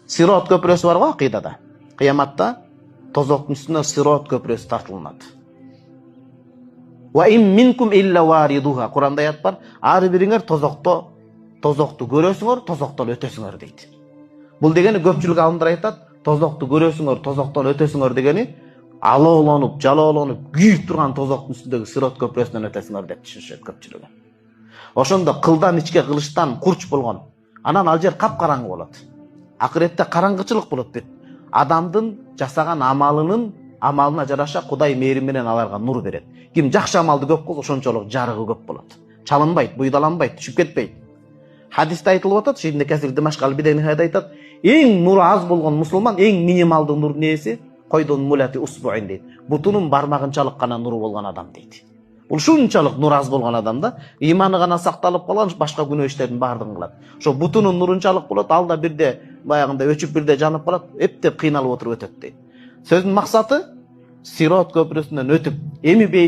Сирот көпіресі бар ғой ақидада. Қияматта тозақтың үстіне сирот көпіресі тартылынады. Ва им минкум илля варидуха. Құранда аят бар. Ары біріңер тозақты көресіңер, тозақтан өтесіңер дейді. Бұл дегені көпшілік ғалымдар айтады, тозақты көресіңер, тозақтан өтесіңер дегені алауланып, жалауланып, күйіп тұрған тозақтың үстіндегі сирот көпіресінен өтесіңер деп түсінішеді көпшілігі. Ошондо кылдан ичке кылычтан курч болгон. Анан ал жер капкараңгы болот. Акыретте караңгычылык болот бет. Адамдын жасаган амалына жараша Кудай мээрим менен аларга нур берет. Ким жакшы амалды көп кылса, ошончолук жарыгы көп болот. Чалынбайт, буйдаланбайт, түшүп кетпейт. Хадисте айтылып атат, Ибн Касир Димашк ал-Бидайнихада айтат, эң нуру аз болгон мусулман эң минималдуу нур нээси? Койдон мулати усбуин дейт. Бутунун бармагынчалык гана нуру болгон адам дейт. Бул ушунчалык нур аз болгон адамда иманы гана сакталып калган, башка күнөө иштердин баардыгын кылат. Ошо бутунун нурунчалык болот, ал да бирде баягында өчүп бирде жанып калат, эптеп кыйналып отуруп өтөт дейт. Сөздүн максаты сирот көпүрөсүнөн өтүп, эми